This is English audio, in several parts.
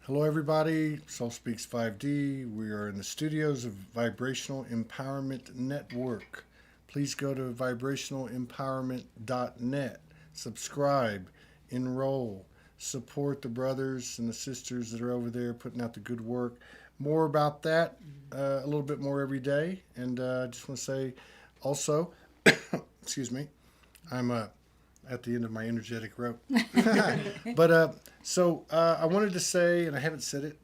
Hello, everybody. Soul Speaks 5D. We are in the studios of Vibrational Empowerment Network. Please go to vibrationalempowerment.net. Subscribe, enroll, support the brothers and the sisters that are over there putting out the good work. More about that a little bit more every day. And I just want to say also, excuse me, I'm at the end of my energetic rope. But I wanted to say, and I haven't said it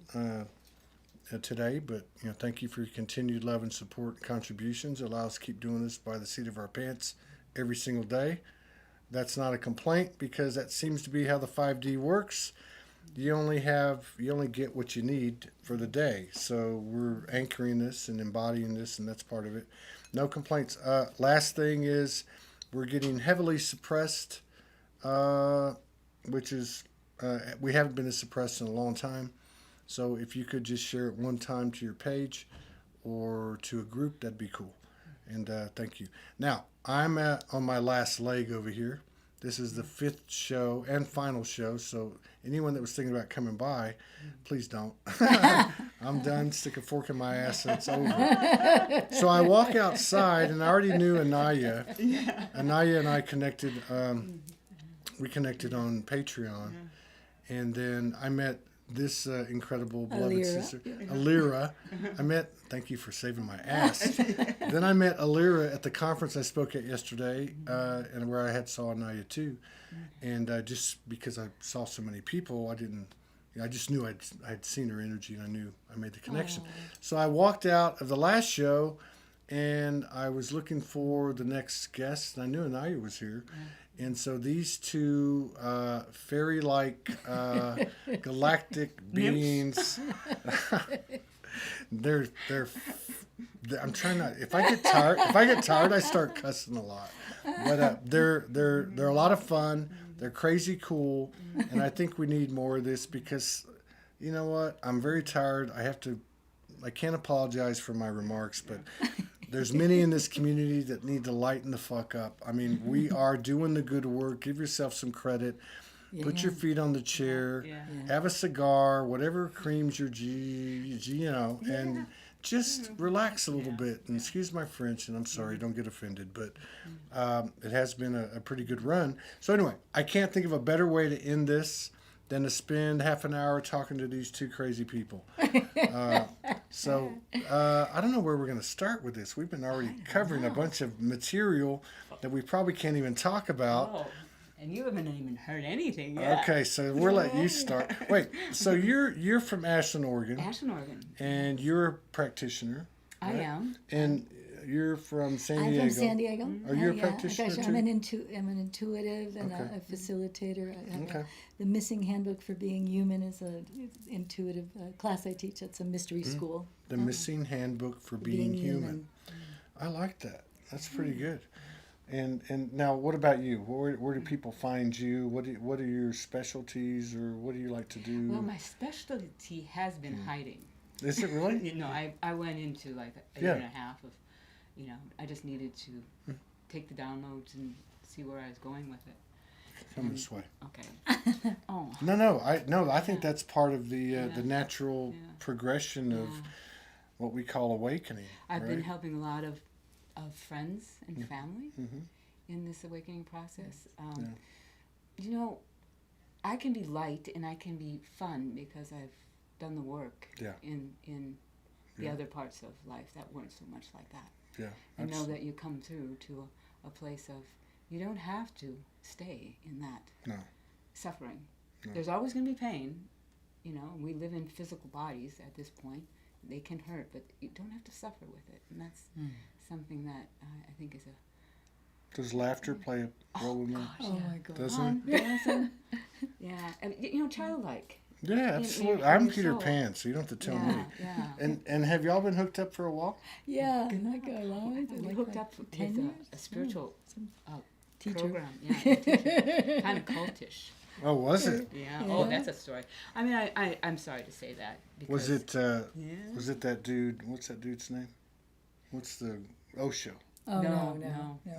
today, but thank you for your continued love and support and contributions. It allows us to keep doing this by the seat of our pants every single day. That's not a complaint because that seems to be how the 5D works. You only get what you need for the day. So we're anchoring this and embodying this, and that's part of it. No complaints. Last thing is, we're getting heavily suppressed, which is, we haven't been as suppressed in a long time. So if you could just share it one time to your page or to a group, that'd be cool. And thank you. Now, I'm on my last leg over here. This is the 5th show and final show. So anyone that was thinking about coming by, please don't. I'm done. Stick a fork in my ass and it's over. So I walk outside, and I already knew Anaya. Anaya and I connected. We connected on Patreon, and then I met this incredible beloved sister, Alyra. Thank you for saving my ass. Then I met Alyra at the conference I spoke at yesterday, and where I saw Anaya too. And just because I saw so many people, I just knew I'd seen her energy, and I knew I made the connection. So I walked out of the last show, and I was looking for the next guest, and I knew Anaya was here. And so these two fairy-like galactic beings, they're. I'm trying not. If I get tired, I start cussing a lot. But they're a lot of fun. They're crazy cool, and I think we need more of this because, you know what? I'm very tired. I can't apologize for my remarks, but there's many in this community that need to lighten the fuck up. I mean, we are doing the good work. Give yourself some credit. Put your feet on the chair. Have a cigar, whatever creams your and just relax a little bit. And excuse my French, and I'm sorry, don't get offended, but it has been a pretty good run. So anyway, I can't think of a better way to end this than to spend half an hour talking to these two crazy people. So I don't know where we're going to start with this. We've been already covering a bunch of material that we probably can't even talk about. Oh, and you haven't even heard anything yet. Okay, so we'll let you start. Wait, so you're from Ashland, Oregon. Ashland, Oregon. And you're a practitioner. I am. And you're from San Diego. I'm from San Diego. Are you a practitioner too? I'm an intuitive and a facilitator. I have the Missing Handbook for Being Human is an intuitive class I teach. It's a mystery school. The Missing Handbook for Being Human. I like that. That's pretty good. And now, what about you? Where do people find you? What are your specialties, or what do you like to do? Well, my specialty has been hiding. Is it really? I went into like a year and a half of, I just needed to take the downloads and see where I was going with it. Come this way. Okay. Oh. No. I think that's part of the natural progression of what we call awakening. I've been helping a lot of friends and family in this awakening process. I can be light and I can be fun because I've done the work in the other parts of life that weren't so much like that. Yeah, I know that you come through to a place of you don't have to stay in that suffering. No. There's always going to be pain. We live in physical bodies at this point. They can hurt, but you don't have to suffer with it. And that's something that I think is a... Does laughter play a role in that? Oh my God. Doesn't it? Yeah. And, childlike. Yeah, absolutely. I'm Peter Pan, so you don't have to tell me. Yeah. And have y'all been hooked up for a while? Yeah, not gonna lie. We hooked up with 10 years? a spiritual teacher. program. Yeah, teacher. Kind of cultish. Oh, was it? Yeah. Oh, that's a story. I mean, I'm sorry to say that. Because, was it that dude? What's that dude's name? What's the Osho? Oh, no.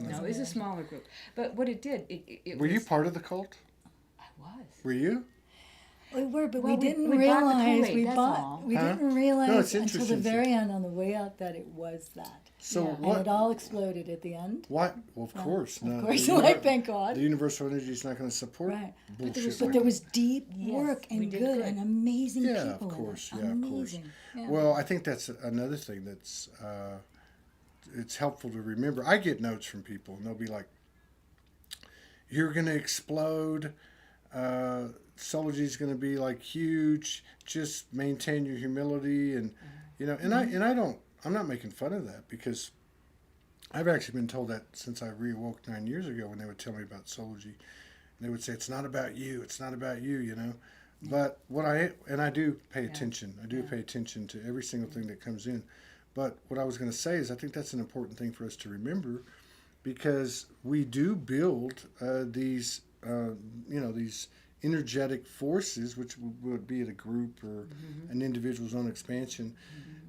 No, It's a smaller group. But what it did, it Were you part of the cult? I was. Were you? We were, but Well, we didn't we bought the realize Kool-Aid, that's all. we Huh? didn't No, realize it's until the interesting. very end on the way out that it was that. So Yeah. And what? it all exploded at the end. What? Well, of course. Of No, course, the like, thank God. The universal energy is not going to support Right. bullshit. But like there that. was deep Yes, work we and did good good. and amazing Yeah, of people. course. In it. Yeah, of course. Amazing. Yeah. Well, I think that's another thing that's it's helpful to remember. I get notes from people, and they'll be like, "You're going to explode. Soulogy is going to be like huge. Just maintain your humility." And you know, and I don't. I'm not making fun of that, because I've actually been told that since I reawoke 9 years ago, when they would tell me about Soulogy. They would say, "It's not about you. It's not about you," you know. But I do pay attention. I do pay attention to every single thing that comes in. But what I was going to say is, I think that's an important thing for us to remember, because we do build these, these energetic forces, which would be at a group or an individual's own expansion.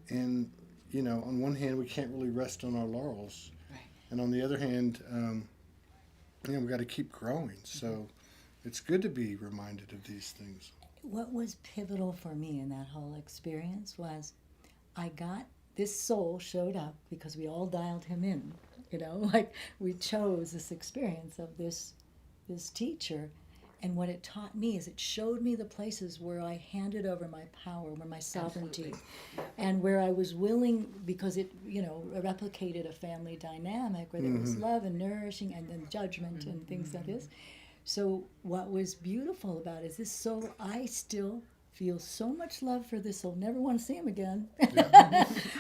And, you know, on one hand, we can't really rest on our laurels. Right. And on the other hand, we've got to keep growing. So it's good to be reminded of these things. What was pivotal for me in that whole experience was this soul showed up because we all dialed him in, you know, like we chose this experience of this teacher. And what it taught me is it showed me the places where I handed over my power, where my sovereignty, and where I was willing, because it, you know, replicated a family dynamic where there was love and nourishing and then judgment and things like this. So what was beautiful about it is this soul, I still feel so much love for this soul. Never want to see him again.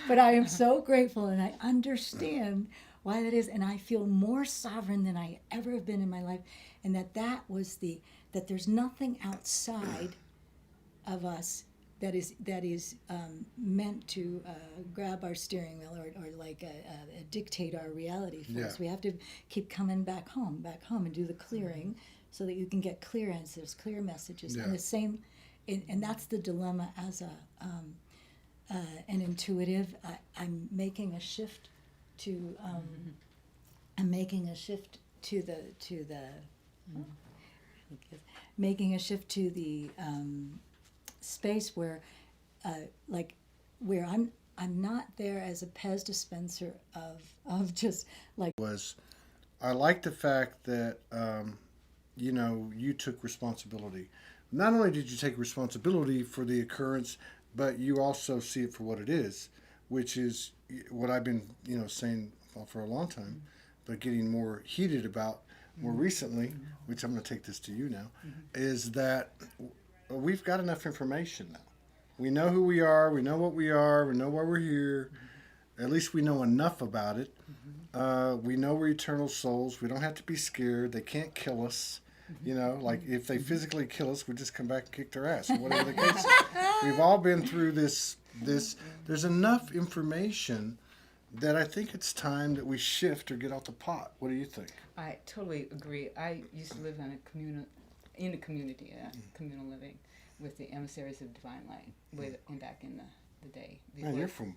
But I am so grateful, and I understand why that is, and I feel more sovereign than I ever have been in my life, and that was that there's nothing outside of us that is meant to grab our steering wheel or like dictate our reality for us. We have to keep coming back home and do the clearing, so that you can get clear answers, clear messages, and the same. And that's the dilemma as an intuitive. I'm making a shift to the space where where I'm not there as a Pez dispenser of just like. I like the fact that you took responsibility. Not only did you take responsibility for the occurrence, but you also see it for what it is, which is what I've been saying for a long time, but getting more heated about more recently, which I'm going to take this to you now, is that we've got enough information now. We know who we are, we know what we are, we know why we're here. At least we know enough about it. We know we're eternal souls. We don't have to be scared. They can't kill us. You know, like if they physically kill us, we just come back and kick their ass, or whatever the case is. We've all been through this. There's enough information that I think it's time that we shift or get out the pot. What do you think? I totally agree. I used to live in a community, communal living, with the emissaries of divine light, back in the day. Man, you're from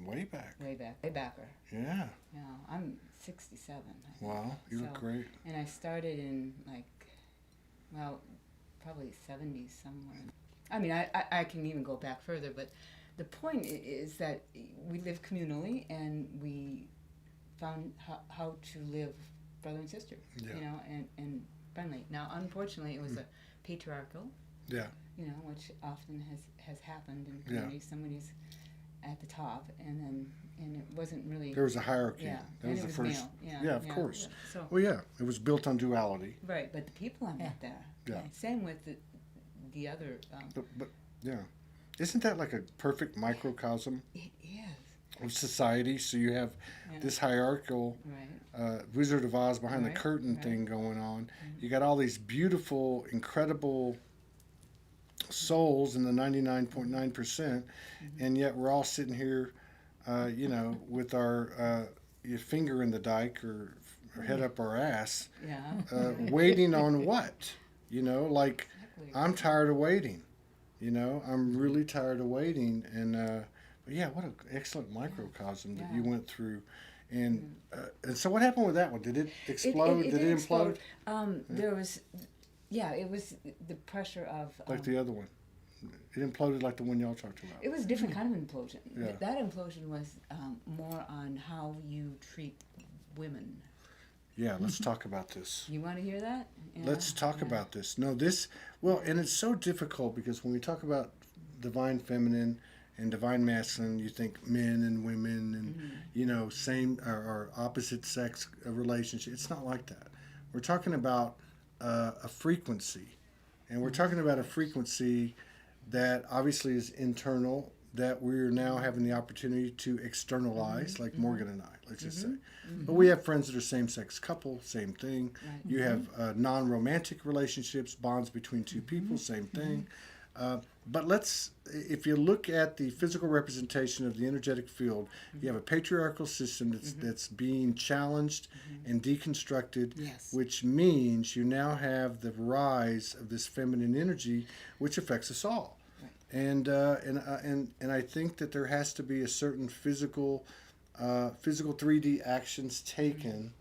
way back. Way backer. Yeah. Yeah, I'm 67. Wow, you look great. And I started in probably 70s somewhere. I mean, I can even go back further, but the point is that we live communally, and we found how to live brother and sister, and friendly. Now, unfortunately, it was a patriarchal, which often has happened in communities. Somebody's at the top, and it wasn't really. There was a hierarchy. Yeah, that was the first. Male. Yeah, of course. So, it was built on duality. Right, but the people I met there. Yeah. Same with the other. But isn't that like a perfect microcosm? It is. Of society? So you have this hierarchical Wizard of Oz behind the curtain thing going on. You got all these beautiful, incredible souls in the 99.9%, and yet we're all sitting here, with our finger in the dike or head up our ass, waiting on what? Exactly. I'm tired of waiting. I'm really tired of waiting. And what an excellent microcosm that you went through. And so what happened with that one? Did it explode? Did it implode? There was Yeah, it was the pressure of Like the other one. It imploded like the one y'all talked about. it was a different kind of implosion. Yeah. That implosion was more on how you treat women. Yeah, let's talk about this. You want to hear that? Yeah, Let's talk about this. No, and it's so difficult because when we talk about divine feminine and divine masculine, you think men and women and, you know, same or opposite sex relationship. It's not like that. We're talking about a frequency. And we're talking about a frequency that obviously is internal, that we're now having the opportunity to externalize, like Morgan and I, let's just say. But we have friends that are same-sex couple, same thing. Right. You have non-romantic relationships, bonds between two people, same thing. But if you look at the physical representation of the energetic field, you have a patriarchal system that's being challenged and deconstructed, Yes. which means you now have the rise of this feminine energy, which affects us all. And I think that there has to be a certain physical 3D actions taken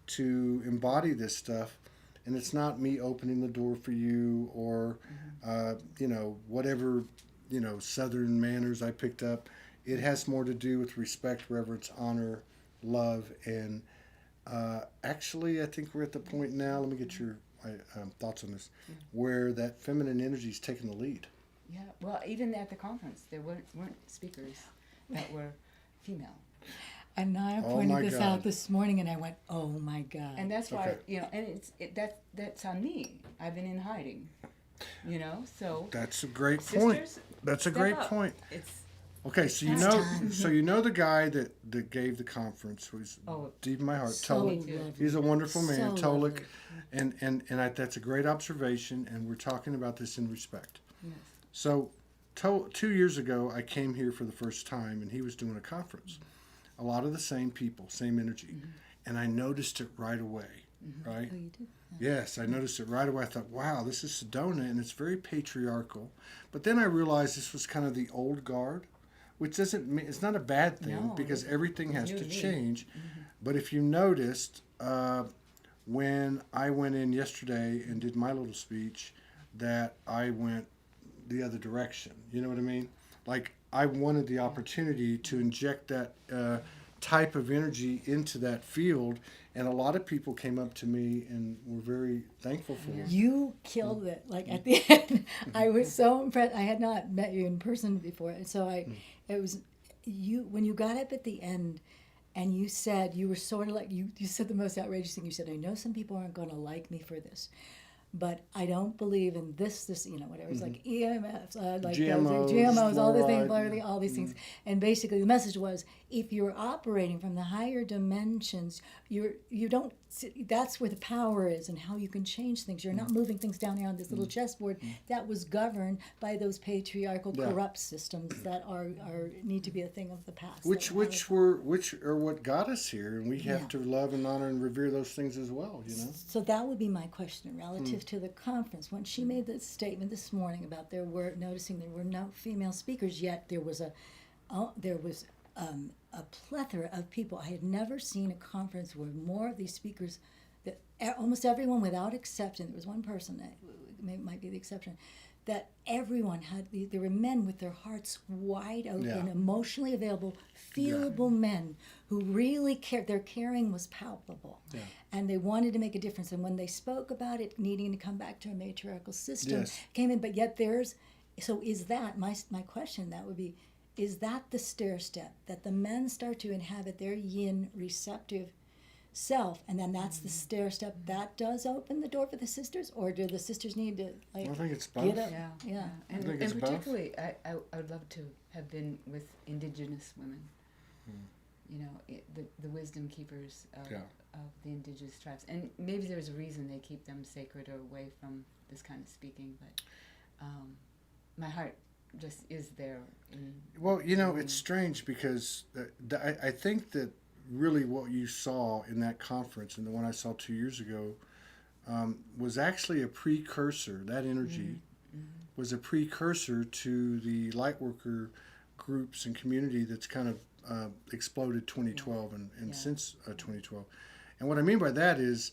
to embody this stuff. And it's not me opening the door for you or, whatever, Southern manners I picked up. It has more to do with respect, reverence, honor, love. And actually, I think we're at the point now, let me get your thoughts on this, where that feminine energy is taking the lead. Yeah, well, even at the conference, there weren't speakers that were female. Anaya pointed this out this morning, and I went, "Oh my God!" And that's why, Okay. and that's on me. I've been in hiding, so. That's a great point. Sisters, That's a step great up. point. It's Okay, so you know the guy that gave the conference who's deep in my heart, so Tolik. lovely. He's a wonderful man, So Tolik, lovely. and that's a great observation, and we're talking about this in respect. yes. So, 2 years ago, I came here for the first time, and he was doing a conference. A lot of the same people, same energy, and I noticed it right away. Right? Oh, you did? Yes, I noticed it right away. I thought, wow, this is Sedona, and it's very patriarchal. But then I realized this was kind of the old guard, which doesn't mean it's not a bad thing No, because everything has to new to me. change. But if you noticed, when I went in yesterday and did my little speech, that I went the other direction. You know what I mean? Like I wanted the opportunity to inject that type of energy into that field. And a lot of people came up to me and were very thankful for it. You killed it. Like at the end, I was so impressed. I had not met you in person before, and so it was you when you got up at the end, and you said you were sort of like you said the most outrageous thing. You said, "I know some people aren't going to like me for this, but I don't believe in this whatever." It's like EMFs, like GMOs, all these things, all these things. And basically, the message was, if you're operating from the higher dimensions, you don't. That's where the power is, and how you can change things. You're not moving things down there on this little chessboard that was governed by those patriarchal, corrupt systems that are need to be a thing of the past. Which are what got us here, and we have to love and honor and revere those things as well. So that would be my question relative to the conference. When she made that statement this morning about noticing there were no female speakers, yet there was a plethora of people. I had never seen a conference where more of these speakers, that almost everyone without exception, there was one person that might be the exception, that everyone there were men with their hearts wide open, emotionally available, feelable men who really cared. Their caring was palpable. Yeah. And they wanted to make a difference. And when they spoke about it needing to come back to a matriarchal system, came in, but yet so is that, my question, that would be, is that the stair step, that the men start to inhabit their yin receptive self, and then that's the stair step that does open the door for the sisters, or do the sisters need to I think it's both. get up? Yeah. I think it's and both. particularly, I would love to have been with indigenous women. The wisdom keepers of the indigenous tribes, and maybe there's a reason they keep them sacred or away from this kind of speaking. But my heart just is there. Well, it's strange because I think that really what you saw in that conference and the one I saw 2 years ago was actually a precursor. That energy was a precursor to the lightworker groups and community that's kind of exploded 2012 and since 2012. And what I mean by that is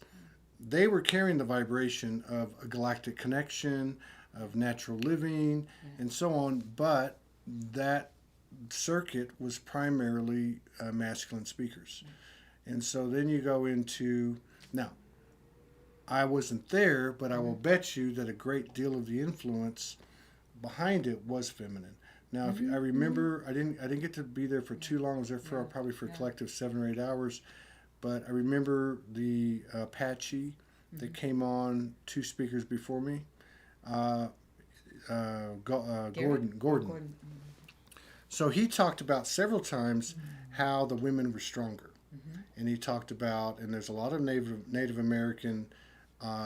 they were carrying the vibration of a galactic connection, of natural living, and so on. But that circuit was primarily masculine speakers. And so then you go into, now, I wasn't there, but I will bet you that a great deal of the influence behind it was feminine. Now, if I remember, I didn't get to be there for too long. I was there for probably for a collective 7 or 8 hours. But I remember the Apache that came on 2 speakers before me, Gordon. So he talked about several times how the women were stronger. And he talked about, and there's a lot of Native American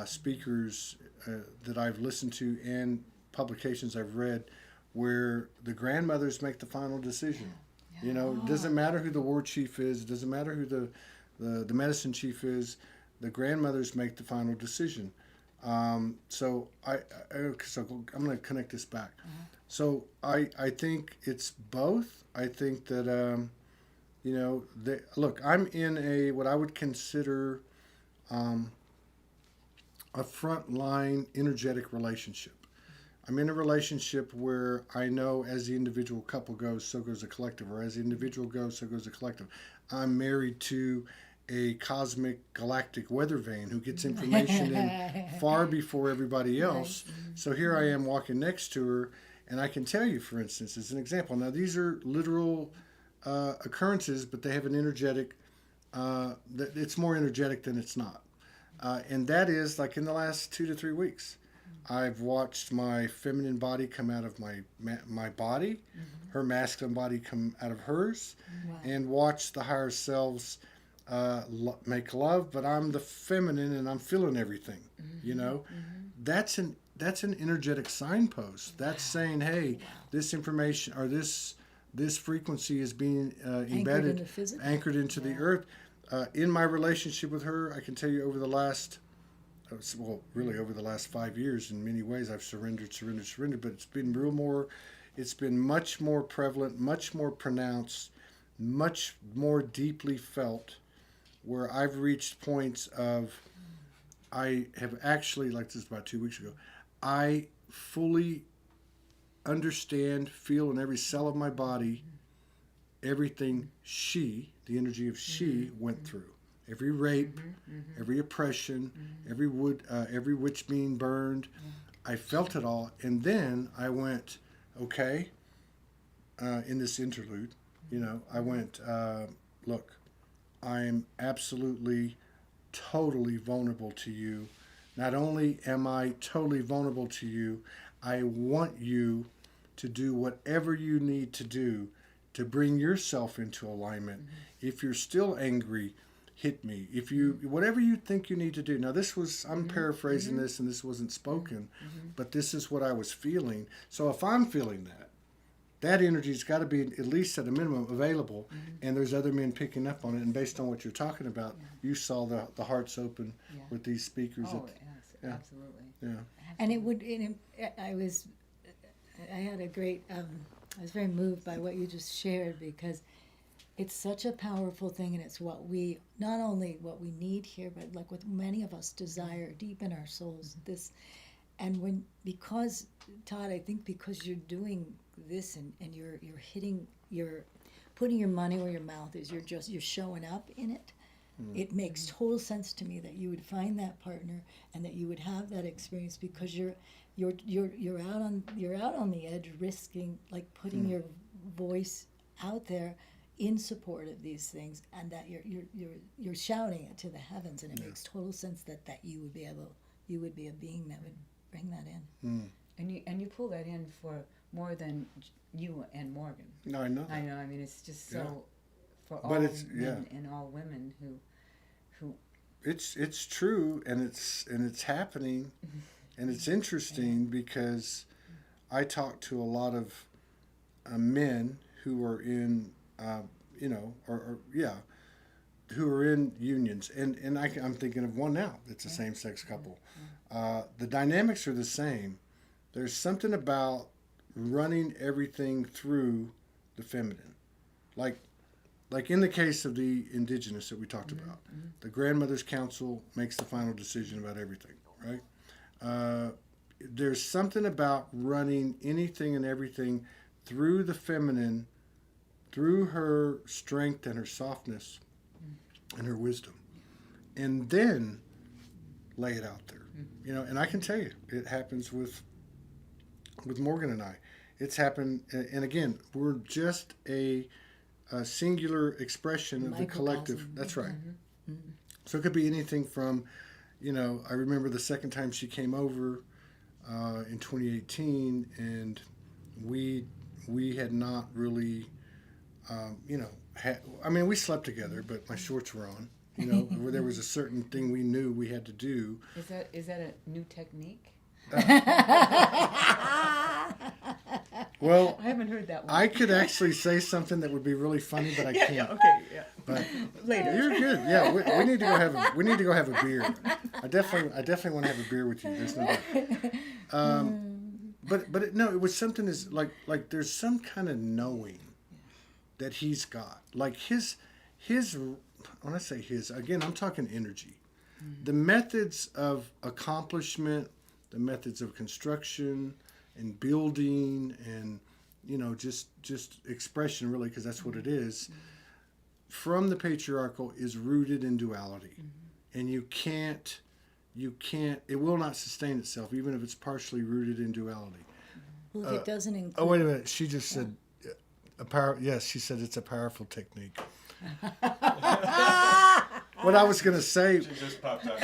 speakers that I've listened to and publications I've read where the grandmothers make the final decision. You know, it doesn't matter who the war chief is, it doesn't matter who the medicine chief is, the grandmothers make the final decision. So I'm going to connect this back. So I think it's both. I think that, you know, look, I'm in what I would consider a frontline energetic relationship. I'm in a relationship where I know as the individual couple goes, so goes the collective, or as the individual goes, so goes the collective. I'm married to a cosmic galactic weather vane who gets information in far before everybody else. Right. So here I am walking next to her, and I can tell you, for instance, as an example, now these are literal occurrences, but they have an energetic, it's more energetic than it's not. And that is like in the last 2 to 3 weeks. I've watched my feminine body come out of my body, her masculine body come out of hers, and watched the higher selves make love. But I'm the feminine, and I'm feeling everything. You know, that's an energetic signpost. That's saying, hey, this information or this frequency is being embedded, anchored into the earth. In my relationship with her, I can tell you over the last. Well, really over the last 5 years, in many ways, I've surrendered, but it's been much more prevalent, much more pronounced, much more deeply felt, where I've reached points of, I have actually, like this about 2 weeks ago, I fully understand, feel in every cell of my body, everything the energy of she went through. Every rape, every oppression, every witch being burned, I felt it all. And then I went, okay, in this interlude, you know, I went, look, I'm absolutely, totally vulnerable to you. Not only am I totally vulnerable to you, I want you to do whatever you need to do to bring yourself into alignment. If you're still angry, hit me. If you, whatever you think you need to do. Now I'm paraphrasing this and this wasn't spoken, but this is what I was feeling. So if I'm feeling that energy's got to be at least at a minimum available, and there's other men picking up on it. And based on what you're talking about, you saw the hearts open with these speakers. Oh, yes, absolutely. Yeah. And it would, I had a great, I was very moved by what you just shared, because it's such a powerful thing, and it's not only what we need here, but like what many of us desire deep in our souls. Because Todd, I think because you're doing this and you're putting your money where your mouth is, you're showing up in it. It makes total sense to me that you would find that partner and that you would have that experience, because you're out on the edge, risking, like putting your voice out there in support of these things, and that you're shouting it to the heavens, and it makes total sense that you would be a being that would bring that in. And you pull that in for more than you and Morgan. No, I know. I know. I mean, it's just so for all men and all women who. It's true, and it's happening, and it's interesting because I talk to a lot of men who are in. Who are in unions, and I'm thinking of one now. It's a same-sex couple. The dynamics are the same. There's something about running everything through the feminine. Like, like in the case of the indigenous that we talked about, the grandmother's council makes the final decision about everything, right? There's something about running anything and everything through the feminine, through her strength and her softness and her wisdom, and then lay it out there. And I can tell you, it happens with Morgan and I. It's happened, and again, we're just a singular expression of the collective. That's right. So it could be anything from, I remember the second time she came over in 2018, and we had not really, we slept together, but my shorts were on. Where there was a certain thing we knew we had to do. Is that a new technique? Well, I haven't heard that one. I could actually say something that would be really funny, but I can't. Yeah, okay, yeah. But later. You're good. Yeah, we need to go have we need to go have a beer. I definitely want to have a beer with you. There's no doubt. But it was something is like there's some kind of knowing that he's got. Like his when I say his, again, I'm talking energy. The methods of accomplishment, the methods of construction and building and, just expression, really, because that's what it is, from the patriarchal is rooted in duality. And you can't, it will not sustain itself, even if it's partially rooted in duality. Well, if it doesn't include... Oh, wait a minute. She just said, yes, she said it's a powerful technique. What I was going to say, She just popped out.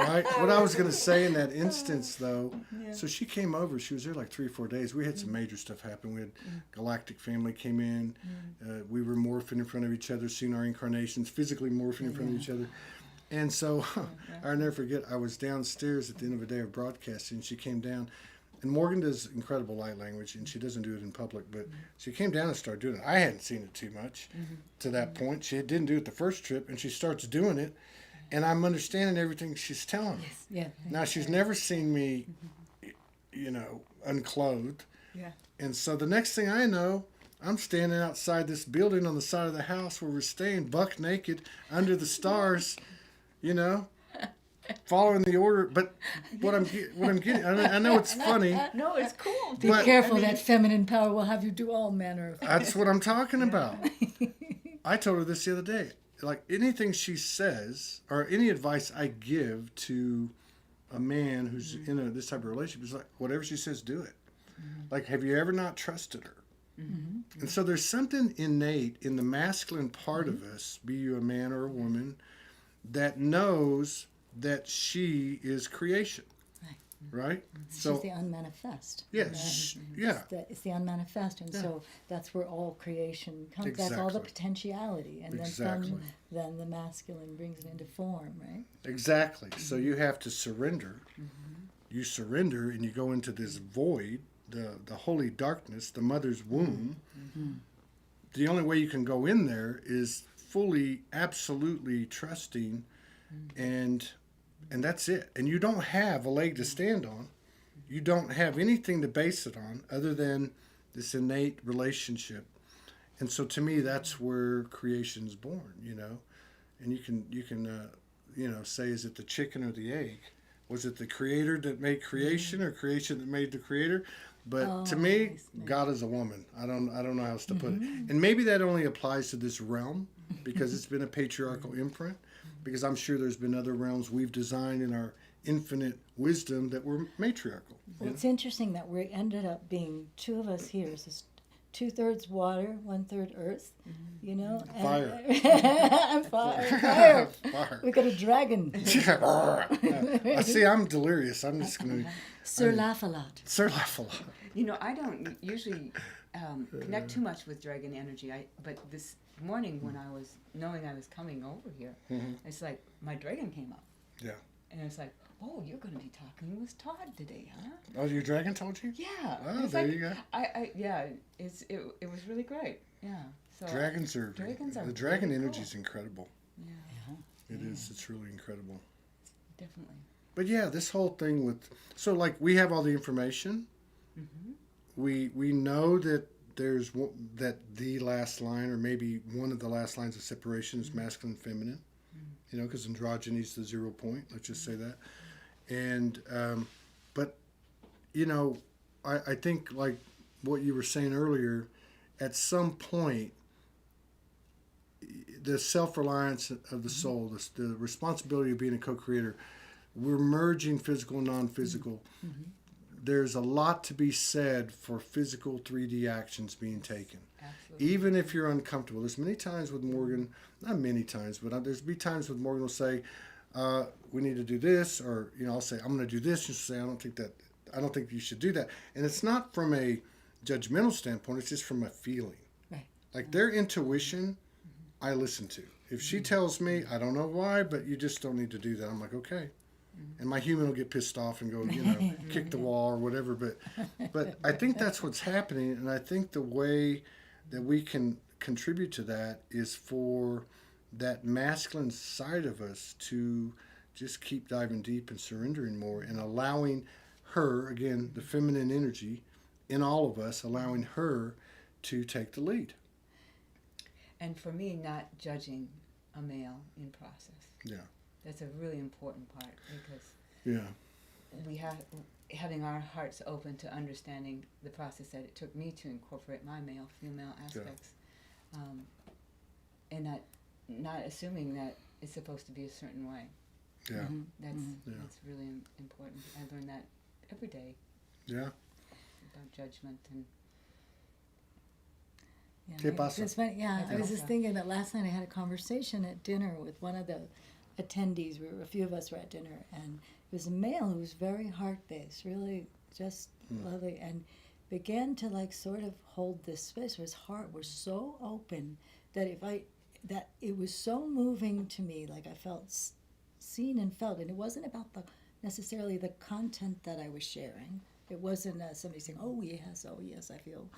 right? What I was going to say in that instance, though, so she came over. She was there like 3 or 4 days. We had some major stuff happen. We had Galactic Family came in. We were morphing in front of each other, seeing our incarnations, physically morphing in front of each other. And so I'll never forget, I was downstairs at the end of a day of broadcasting. She came down. And Morgan does incredible light language, and she doesn't do it in public, but she came down and started doing it. I hadn't seen it too much to that point. She didn't do it the first trip, and she starts doing it, and I'm understanding everything she's telling me. Yes, yeah. Now, she's never seen me, unclothed. Yeah. And so the next thing I know, I'm standing outside this building on the side of the house where we're staying, buck naked, under the stars, following the order. But what I'm getting, I know it's funny. No, it's cool. Be careful, that feminine power will have you do all manner of things. That's what I'm talking about. I told her this the other day. Like anything she says or any advice I give to a man who's in this type of relationship is like, whatever she says, do it. Like, have you ever not trusted her? And so there's something innate in the masculine part of us, be you a man or a woman, that knows that she is creation, right? She's the unmanifest. Yes, yeah. It's the unmanifest, and so that's where all creation comes. That's all the potentiality, and then the masculine brings it into form, right? Exactly. So you have to surrender. You surrender, and you go into this void, the holy darkness, the mother's womb. The only way you can go in there is fully, absolutely trusting, and that's it. And you don't have a leg to stand on. You don't have anything to base it on other than this innate relationship. And so to me, that's where creation's born, And you can say, is it the chicken or the egg? Was it the creator that made creation or creation that made the creator? But to me, God is a woman. I don't know how else to put it. And maybe that only applies to this realm because it's been a patriarchal imprint. Because I'm sure there's been other realms we've designed in our infinite wisdom that were matriarchal. Well, it's interesting that we ended up being two of us here. So it's 2/3 water, 1/3 earth. And Fire. I'm fire. Fire. We got a dragon. See, I'm delirious. I'm just going to... Sir Laugh-A-Lot. Sir Laugh-A-Lot. I don't usually connect too much with dragon energy. But this morning when I was knowing I was coming over here, it's like my dragon came up. Yeah. And it's like, oh, you're going to be talking with Todd today, huh? Oh, your dragon told you? Yeah. Oh, it's there like, you go. It was really great. Yeah. So Dragons are the dragon really energy cool. is incredible. Yeah. It is. It's really incredible. Definitely. But yeah, this whole thing with we have all the information. We know that there's the last line, or maybe one of the last lines of separation is masculine and feminine, because androgyny is the 0 point, let's just say that. And but I think, like what you were saying earlier, at some point the self-reliance of the soul, the responsibility of being a co-creator, we're merging physical and non-physical. There's a lot to be said for physical 3D actions being taken. Absolutely. Even if you're uncomfortable. There's many times with Morgan, not many times, but there's be times with Morgan will say, we need to do this, or I'll say, I'm going to do this, and she'll say, I don't think you should do that. And it's not from a judgmental standpoint, it's just from a feeling. Right. Like their intuition, I listen to. If she tells me, I don't know why, but you just don't need to do that, I'm like, okay. And my human will get pissed off and go, kick the wall or whatever. But I think that's what's happening. And I think the way that we can contribute to that is for that masculine side of us to just keep diving deep and surrendering more and allowing her, again, the feminine energy in all of us, allowing her to take the lead. And for me, not judging a male in process. Yeah. That's a really important part, because we having our hearts open to understanding the process that it took me to incorporate my male-female aspects, and not assuming that it's supposed to be a certain way. Yeah. That's really important. I learned that every day. Yeah. About judgment and. ¿Qué pasa? It's funny, I was just thinking that last night I had a conversation at dinner with one of the attendees. A few of us were at dinner, and it was a male who was very heart-based, really just lovely, and began to sort of hold this space where his heart was so open that it was so moving to me. Like I felt seen and felt, and it wasn't about necessarily the content that I was sharing. It wasn't somebody saying, oh yes, I feel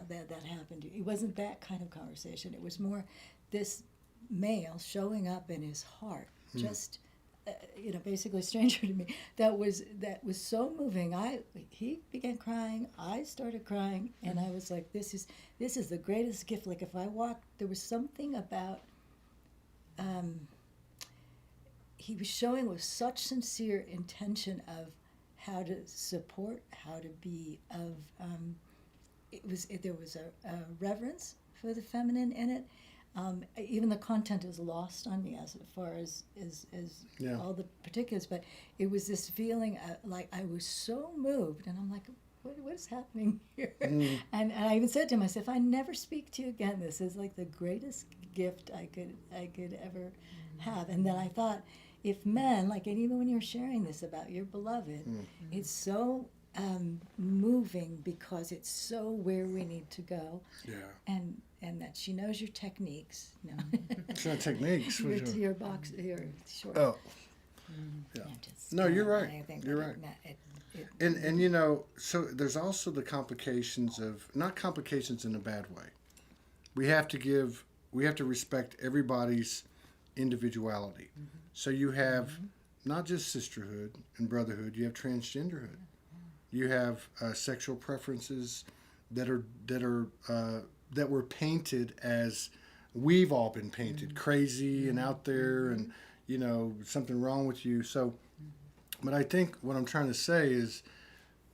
that happened. It wasn't that kind of conversation. It was more this male showing up in his heart, just basically a stranger to me. That was so moving. He began crying. I started crying, and I was like, this is the greatest gift. Like if I walked, there was something about. He was showing with such sincere intention of how to support, how to be of. There was a reverence for the feminine in it. Even the content is lost on me as far as all the particulars, but it was this feeling like I was so moved, and I'm like, what is happening here? And I even said to him, I said, if I never speak to you again, this is like the greatest gift I could ever have. And then I thought, if men, and even when you're sharing this about your beloved, it's so moving because it's so where we need to go. Yeah. And that she knows your techniques. No. It's not techniques. your short. Oh. Yeah. No, you're right. You're right. And so there's also the complications of, not complications in a bad way. We have to respect everybody's individuality. So you have not just sisterhood and brotherhood, you have transgenderhood. You have sexual preferences that were painted as we've all been painted, crazy and out there, and something wrong with you. So, but I think what I'm trying to say is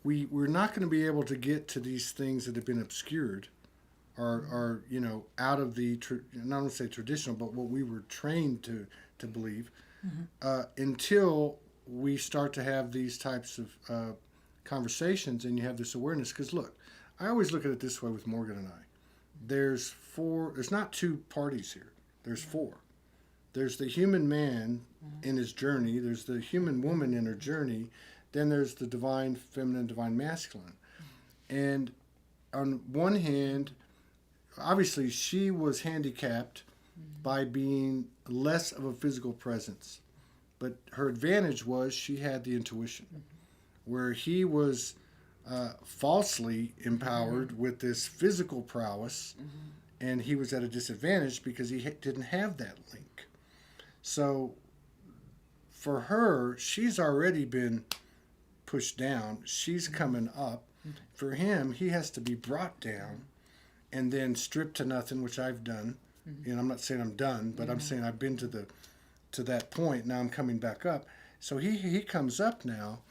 we're not going to be able to get to these things that have been obscured, or out of the not want to say traditional, but what we were trained to believe, until we start to have these types of conversations, and you have this awareness. Because look, I always look at it this way with Morgan and I. There's not two parties here. There's four. There's the human man in his journey. There's the human woman in her journey. Then there's the divine feminine, divine masculine. And on one hand, obviously she was handicapped by being less of a physical presence. But her advantage was she had the intuition. Where he was falsely empowered with this physical prowess, and he was at a disadvantage because he didn't have that link. So for her, she's already been pushed down. She's coming up. For him, he has to be brought down and then stripped to nothing, which I've done. And I'm not saying I'm done, but I'm saying I've been to that point. Now I'm coming back up. So he comes up now,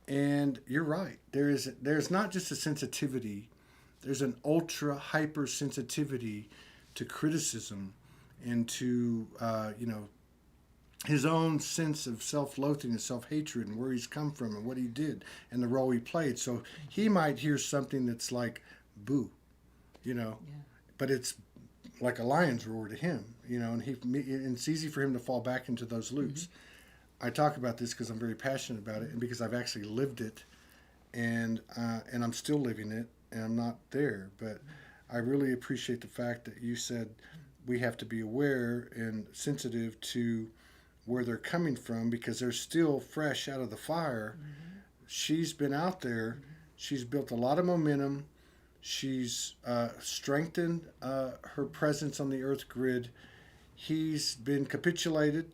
and you're right. There's not just a sensitivity. There's an ultra hypersensitivity to criticism and to his own sense of self-loathing and self-hatred and where he's come from and what he did and the role he played. So he might hear something that's like boo, but it's like a lion's roar to him, and it's easy for him to fall back into those loops. I talk about this because I'm very passionate about it and because I've actually lived it, and I'm still living it, and I'm not there. But I really appreciate the fact that you said we have to be aware and sensitive to where they're coming from because they're still fresh out of the fire. She's been out there. She's built a lot of momentum. She's strengthened her presence on the earth grid. He's been capitulated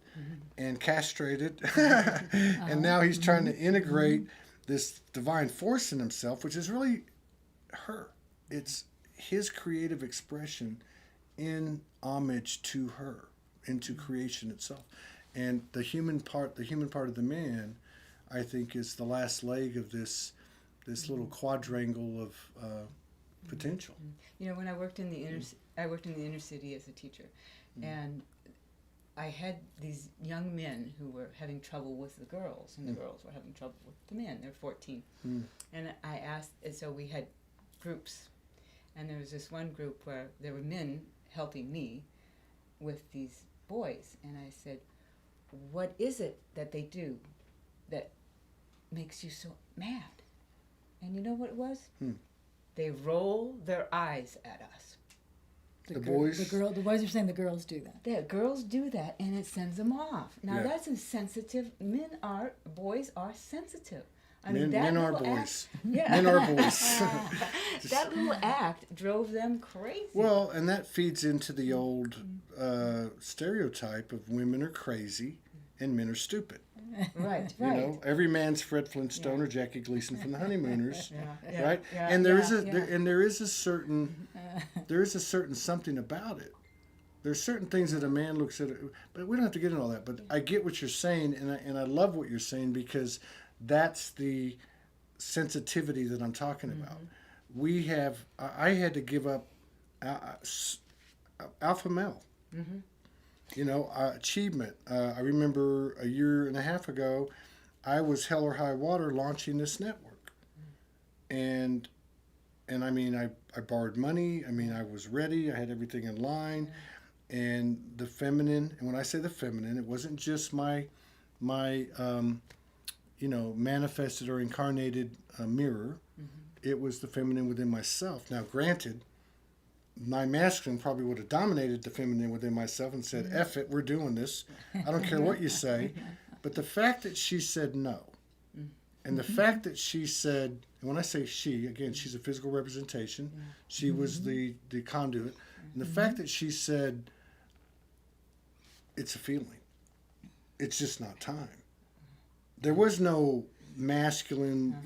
and castrated. And now he's trying to integrate this divine force in himself, which is really her. It's his creative expression in homage to her, into creation itself. And the human part of the man, I think, is the last leg of this little quadrangle of potential. When I worked in the inner city as a teacher, and I had these young men who were having trouble with the girls, and the girls were having trouble with the men. They're 14, and I asked, and so we had groups, and there was this one group where there were men helping me with these boys, and I said, "What is it that they do that makes you so mad?" And you know what it was? They roll their eyes at us. The boys? The boys are saying the girls do that. Yeah, girls do that, and it sends them off. Now, that's insensitive. Boys are sensitive. I mean, that men are little boys. Yeah. Men are boys. That little act drove them crazy. Well, and that feeds into the old stereotype of women are crazy and men are stupid. Right. Every man's Fred Flintstone or Jackie Gleason from the Honeymooners, right? Yeah, and there is a certain something about it. There's certain things that a man looks at, but we don't have to get into all that. But I get what you're saying, and I love what you're saying because that's the sensitivity that I'm talking about. I had to give up alpha male. Achievement. I remember a year and a half ago, I was hell or high water launching this network, and I mean, I borrowed money. I mean, I was ready. I had everything in line, and the feminine. And when I say the feminine, it wasn't just my manifested or incarnated mirror. It was the feminine within myself. Now, granted, my masculine probably would have dominated the feminine within myself and said, F it, we're doing this. I don't care what you say. But the fact that she said no, and the fact that she said, and when I say she, again, she's a physical representation. She was the conduit. And the fact that she said, it's a feeling. It's just not time. There was no masculine,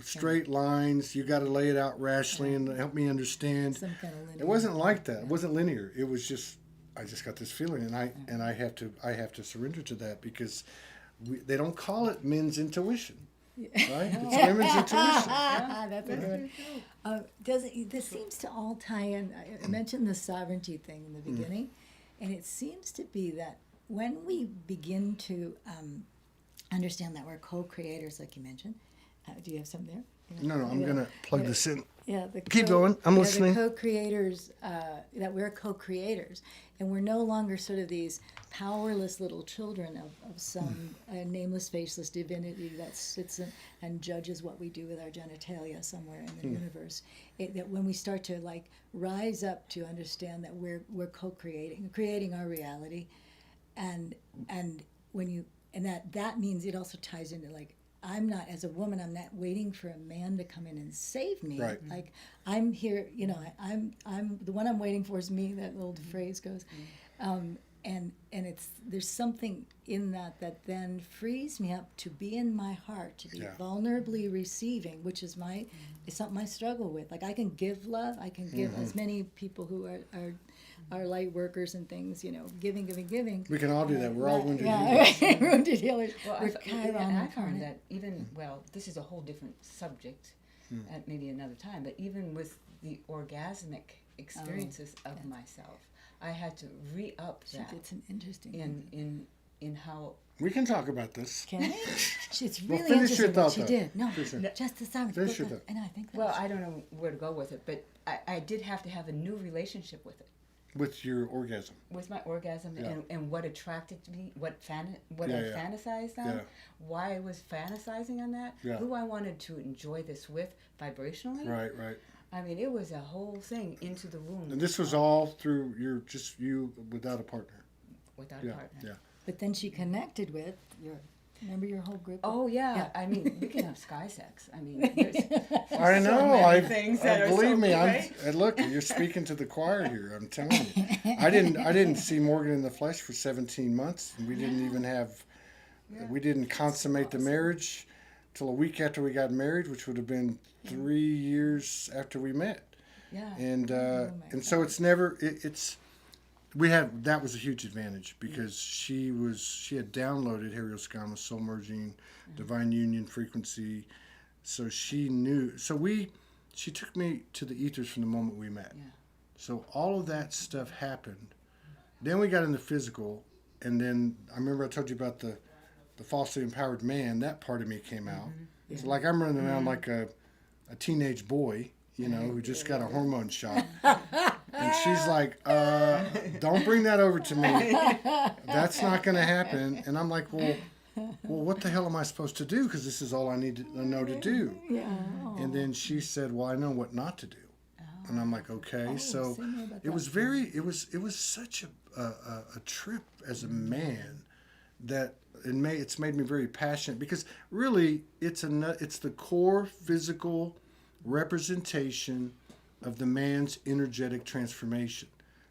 straight lines. You got to lay it out rationally and help me understand. Some kind of linear. It wasn't like that. It wasn't linear. It was just I just got this feeling, and I have to surrender to that because they don't call it men's intuition, right? It's women's intuition. That's a good one. This seems to all tie in. I mentioned the sovereignty thing in the beginning, and it seems to be that when we begin to understand that we're co-creators, like you mentioned. Do you have something there? No, I'm going to plug this in. Yeah, Keep going. I'm listening. The co-creators, that we're co-creators, and we're no longer sort of these powerless little children of some nameless, faceless divinity that sits and judges what we do with our genitalia somewhere in the universe. That when we start to rise up to understand that we're co-creating, creating our reality, and that means it also ties into I'm not, as a woman, I'm not waiting for a man to come in and save me. Right. I'm here, I'm the one I'm waiting for is me, that old phrase goes. and it's there's something in that then frees me up to be in my heart, to be vulnerably receiving, which is it's something I struggle with. Like I can give love, I can give as many people who are light workers and things, giving. We can all do that. We're all wounded healers. healers. Wounded healers. Well, We're I found that even, this is a whole different subject at maybe another time, but even with the orgasmic experiences of myself, I had to re-up that. She did some interesting in how... We can talk about this. Can we? It's really finish your interesting thought, what she though. did. No, Finish just the sound. Finish your thought. And I think Well, I don't know where to go with it, but I did have to have a new relationship with it. With your orgasm. With my orgasm and what attracted me, what I fantasized on, Yeah. why I was fantasizing on that, who I wanted to enjoy this with vibrationally. Right. I mean, it was a whole thing into the womb. And this was all through you without a partner. Without a partner. Yeah. But then she connected with remember your whole group? Oh yeah. I mean, we can have sky sex. I mean, there's I know. so many things that are believe so me. great. Look, you're speaking to the choir here. I'm telling you. I didn't see Morgan in the flesh for 17 months, and we didn't even have. We didn't consummate the marriage till a week after we got married, which would have been 3 years after we met. Yeah. And so it's never. That was a huge advantage because she had downloaded Harioscama, Soul Merging, Divine Union Frequency, so she knew. So she took me to the ethers from the moment we met. Yeah. So all of that stuff happened. Then we got into physical, and then I remember I told you about the falsely empowered man. That part of me came out. Yeah. So like I'm running around like a teenage boy, who just got a hormone shot. And she's like, don't bring that over to me. That's not going to happen. And I'm like, well, what the hell am I supposed to do? Because this is all I need to know to do. Yeah. And then she said, well, I know what not to do. And I'm like, okay. So it was it was such a trip as a man that it's made me very passionate because really it's the core physical representation of the man's energetic transformation.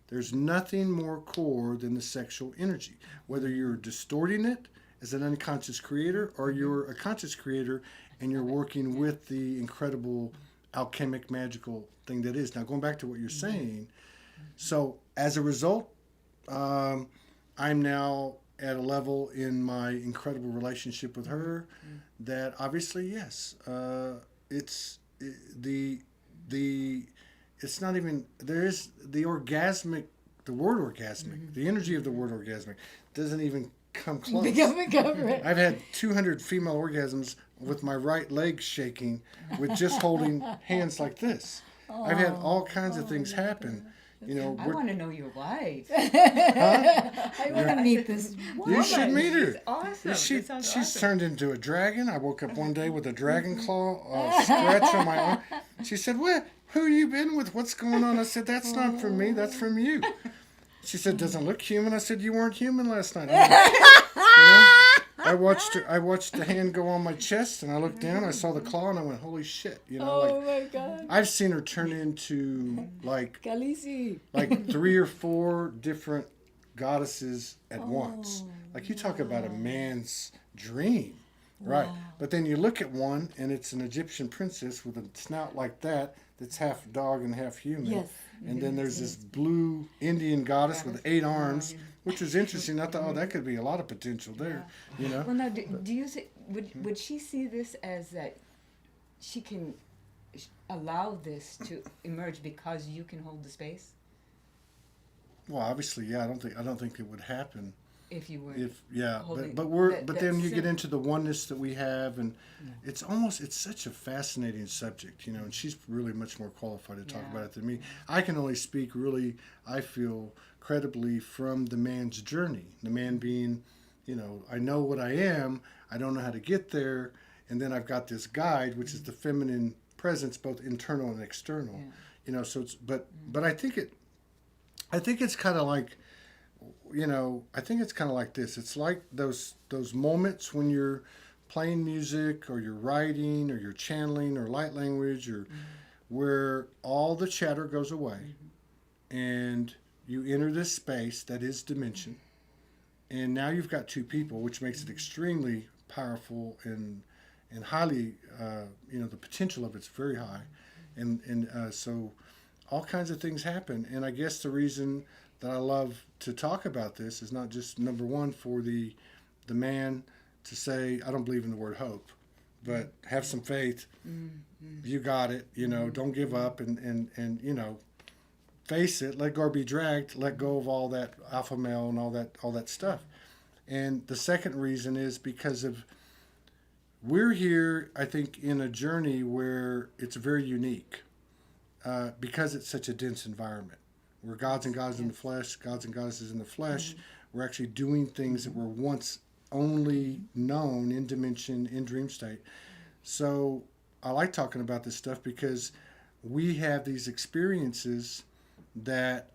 There's nothing more core than the sexual energy. Whether you're distorting it as an unconscious creator or you're a conscious creator and you're working with the incredible alchemic magical thing that is. Now going back to what you're saying, so as a result, I'm now at a level in my incredible relationship with her that obviously, yes, it's it's not even, there is the word orgasmic, the energy of the word orgasmic doesn't even come close. I've had 200 female orgasms with my right leg shaking with just holding hands like this. I've had all kinds of things happen. I want to know your wife. I want to meet this woman. You should meet her. She's awesome. She's awesome. turned into a dragon. I woke up one day with a dragon claw scratch on my arm. She said, "What? Who you been with? What's going on?" I said, "That's not from me. That's from you." She said, "Doesn't look human." I said, "You weren't human last night." I watched the hand go on my chest, and I looked down. I saw the claw, and I went, "Holy shit!" My God. I've seen her turn into like Khaleesi. 3 or 4 different goddesses at once. Like you talk about a man's dream, right? But then you look at one, and it's an Egyptian princess with a snout like that. That's half dog and half human. Yes. And then there's this blue Indian goddess with 8 arms, which was interesting. I thought, that could be a lot of potential there, Well, now, do you see, would she see this as that she can allow this to emerge because you can hold the space? Well, obviously, yeah. I don't think it would happen If you were. But then you get into the oneness that we have, and it's such a fascinating subject, and she's really much more qualified to talk about it than me. I can only speak really, I feel, credibly from the man's journey. The man being, I know what I am, I don't know how to get there, and then I've got this guide, which is the feminine presence, both internal and external. So it's, but I think it's kind of like, I think it's kind of like this. It's like those moments when you're playing music or you're writing or you're channeling or light language or where all the chatter goes away and you enter this space that is dimension. and now you've got two people, which makes it extremely powerful and highly, the potential of it's very high, and so all kinds of things happen. And I guess the reason that I love to talk about this is not just, number one, for the man to say, I don't believe in the word hope, but have some faith. You got it. Don't give up, and face it. Let go or be dragged. Let go of all that alpha male and all that stuff. And the second reason is because of we're here, I think, in a journey where it's very unique because it's such a dense environment. We're gods and goddesses in the flesh, gods and goddesses in the flesh. We're actually doing things that were once only known in dimension, in dream state. So I like talking about this stuff because we have these experiences that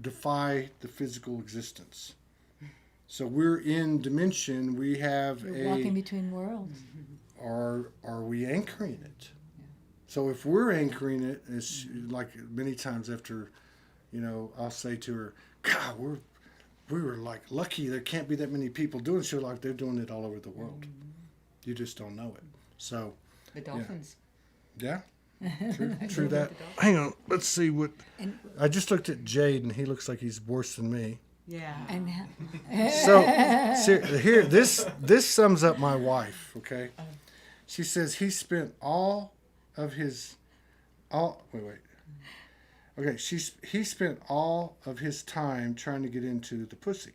defy the physical existence. So we're in dimension. We have You're walking between worlds. Are we anchoring it? So if we're anchoring it, it's like many times after, I'll say to her, God, we were like lucky. There can't be that many people doing it. She's like, they're doing it all over the world. You just don't know it. So The dolphins. yeah. True that. Hang on. Let's see what. I just looked at Jade, and he looks like he's worse than me. Yeah. So here, this sums up my wife. Okay, she says he spent he spent all of his time trying to get into the pussy,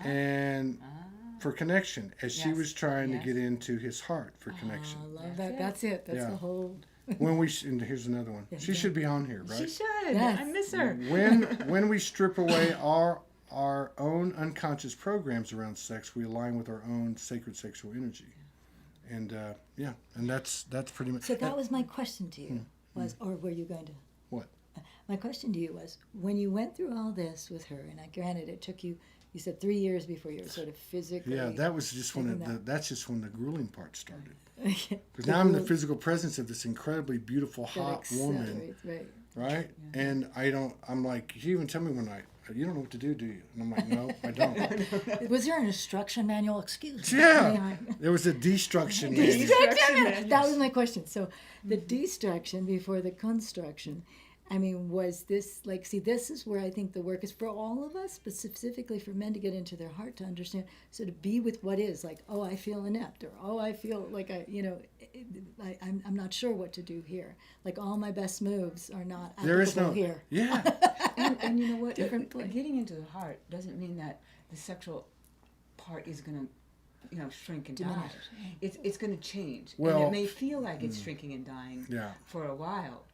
and for connection, as she was trying to get into his heart for connection. I love that. That's it. That's the whole. And here's another one. She should be on here, right? She should. Yes. I miss her. When we strip away our own unconscious programs around sex, we align with our own sacred sexual energy. And and that's pretty much. So that was my question to you. Or were you going to? What? My question to you was, when you went through all this with her, and granted it took you, you said 3 years before you were sort of physically. Yeah, that was just that's just when the grueling part started. Because Because now I'm in the physical presence of this incredibly beautiful, hot woman, right? Yeah. And I'm like, you even tell me one night, you don't know what to do you? And I'm like, no, I don't. Was there an instruction manual? Excuse me. Yeah, there was a destruction manual. That was my question. So the destruction before the construction. I mean, was this this is where I think the work is for all of us, but specifically for men to get into their heart to understand. So to be with what is, like, oh, I feel inept, or oh, I feel like I'm not sure what to do here. Like all my best moves are not applicable here. Yeah. and you know what? Different place. Getting into the heart doesn't mean that the sexual part is going to, shrink and die. It's going to change. Well, and it may feel like it's shrinking and dying for a while.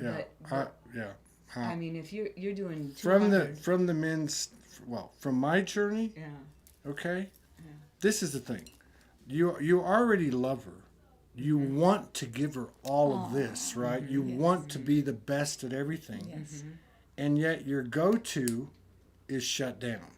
Yeah. But I mean, if you're doing 200, from the men's, from my journey. Yeah. Okay. Yeah. This is the thing. You already love her. You want to give her all of this, right? You want to be the best at everything. Yes. And yet your go-to is shut down.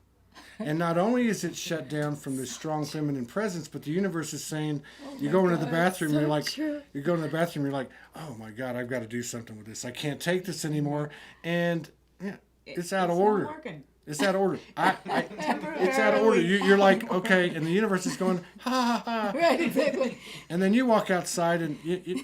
And not only is it shut down from this strong feminine presence, but the universe is saying, you go into the bathroom, so you're like, true. you go in the bathroom, you're like, oh my God, I've got to do something with this. I can't take this anymore. And it's out of order. Not working. It's out of order. It's out of order. You're like, okay, and the universe is going, ha ha ha. Right, exactly. And then you walk outside, and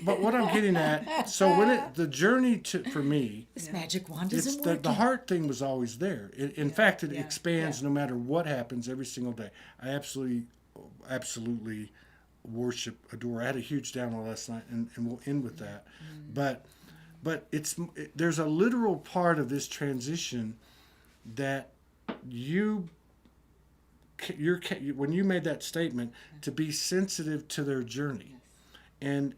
but what I'm getting at, so the journey for me, this magic wand it's isn't working. the heart thing was always there. In fact, it expands no matter what happens every single day. I absolutely worship, adore. I had a huge download last night, and we'll end with that. But there's a literal part of this transition that when you made that statement, to be sensitive to their journey, and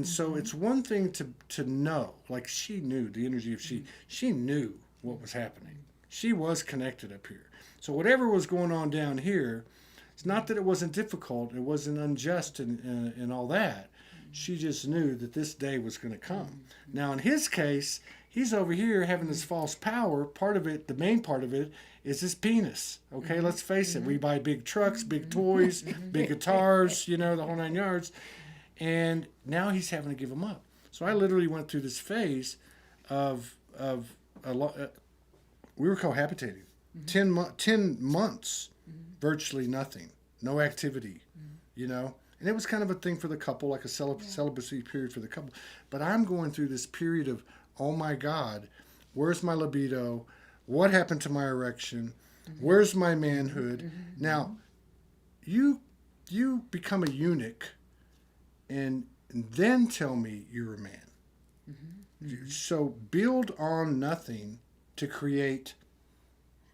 so it's one thing to know, like she knew the energy of she knew what was happening. She was connected up here. So whatever was going on down here, it's not that it wasn't difficult, it wasn't unjust and all that. She just knew that this day was going to come. Now in his case, he's over here having this false power. Part of it, the main part of it, is his penis. Okay, let's face it. We buy big trucks, big toys, big guitars, the whole 9 yards. And now he's having to give them up. So I literally went through this phase of we were cohabitating. Mm-hmm. 10 months, virtually nothing, no activity, you know. And it was kind of a thing for the couple, like a celibacy period for the couple. But I'm going through this period of, oh my God, where's my libido? What happened to my erection? Where's my manhood? Now, you become a eunuch and then tell me you're a man. So build on nothing to create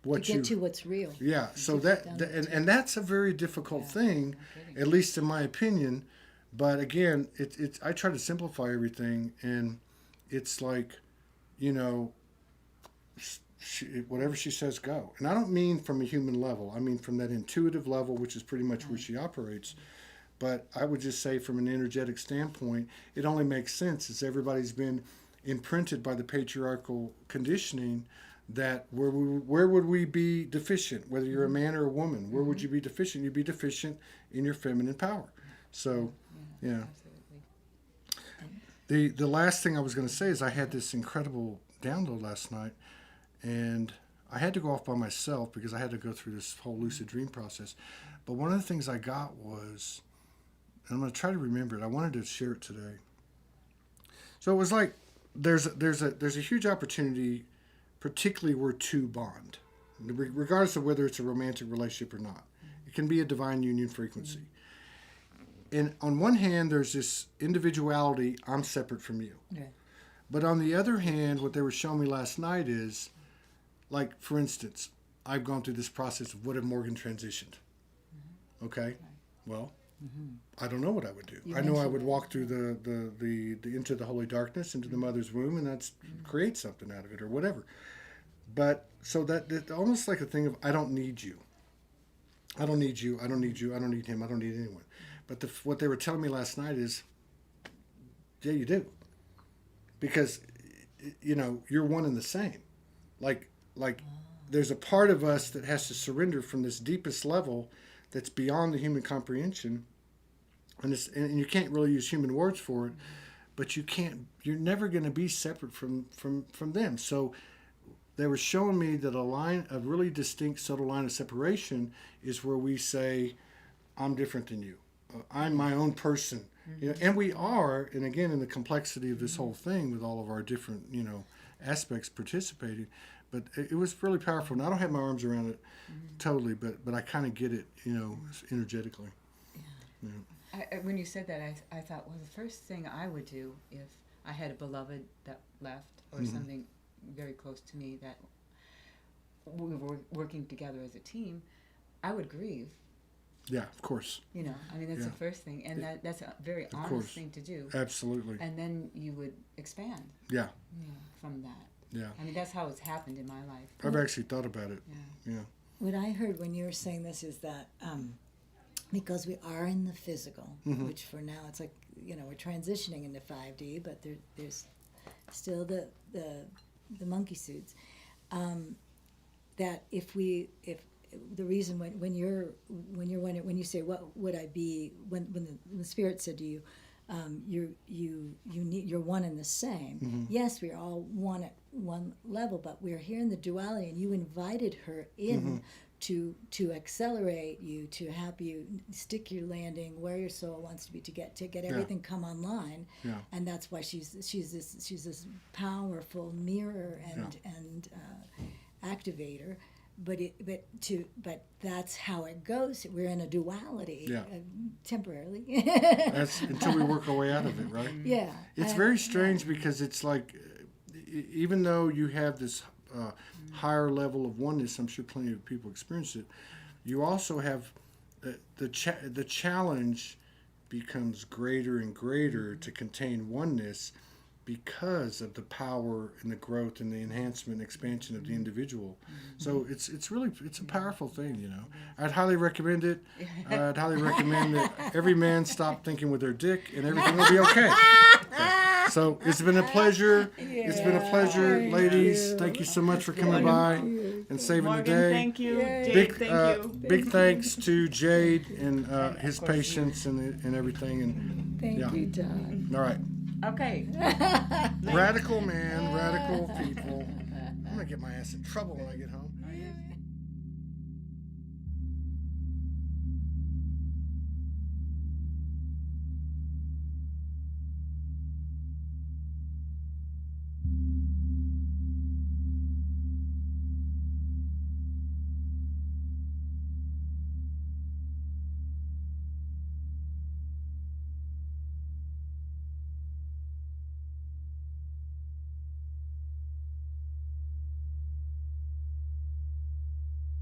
what to get to what's real. Yeah, so and that's a very difficult thing, at least in my opinion. But again, it's I try to simplify everything, and it's like, you know, whatever she says, go. And I don't mean from a human level. I mean from that intuitive level, which is pretty much where she operates. But I would just say from an energetic standpoint, it only makes sense as everybody's been imprinted by the patriarchal conditioning that where would we be deficient, whether you're a man or a woman? Where would you be deficient? You'd be deficient in your feminine power. So, yeah. The last thing I was going to say is I had this incredible download last night, and I had to go off by myself because I had to go through this whole lucid dream process. But one of the things I got was, and I'm going to try to remember it. I wanted to share it today. So it was like there's a huge opportunity, particularly where two bond, regardless of whether it's a romantic relationship or not. It can be a divine union frequency. And on one hand, there's this individuality, I'm separate from you. Yeah. But on the other hand, what they were showing me last night is, like, for instance, I've gone through this process of what if Morgan transitioned? Okay? Well, I don't know what I would do. I know I would walk through the into the holy darkness, into the mother's womb, and that's create something out of it or whatever. But so that almost like a thing of I don't need you. I don't need you. I don't need you. I don't need him. I don't need anyone. But what they were telling me last night is, yeah, you do. Because, you know, you're one and the same. Like there's a part of us that has to surrender from this deepest level that's beyond the human comprehension. And you can't really use human words for it, but you're never going to be separate from them. So they were showing me that a really distinct, subtle line of separation is where we say, I'm different than you. I'm my own person. You know, and we are, and again, in the complexity of this whole thing with all of our different, you know, aspects participating. But it was really powerful. And I don't have my arms around it totally, but I kind of get it, you know, energetically. Yeah. When you said that, I thought, well, the first thing I would do if I had a beloved that left or something very close to me that we were working together as a team, I would grieve. Yeah, of course. You know, I mean, that's the first thing. And that's a very honest thing to do. Absolutely. And then you would expand. Yeah. From that. Yeah. I mean, that's how it's happened in my life. I've actually thought about it. Yeah. What I heard when you were saying this is that because we are in the physical, which for now it's like, you know, we're transitioning into 5D, but there's still the monkey suits. That if the reason when you say what would I be when the spirit said to you, you're one and the same. Yes, we're all one at one level, but we're here in the duality, and you invited her in to accelerate you, to help you stick your landing where your soul wants to be, to get everything come online. And that's why she's this powerful mirror and activator. But that's how it goes. We're in a duality temporarily. That's until we work our way out of it, right? Yeah. It's very strange because it's like, even though you have this higher level of oneness, I'm sure plenty of people experience it. You also have the challenge becomes greater and greater to contain oneness, because of the power and the growth and the enhancement and expansion of the individual. So it's a powerful thing, you know. I'd highly recommend it. I'd highly recommend that every man stop thinking with their dick and everything will be okay. So it's been a pleasure. It's been a pleasure, ladies. Thank you so much for coming by and saving the day. Thank you. Jade, thank you. Big thanks to Jade and his patience and everything. And Thank you, Don. All right. Okay. Radical man, radical people. I'm going to get my ass in trouble when I get home.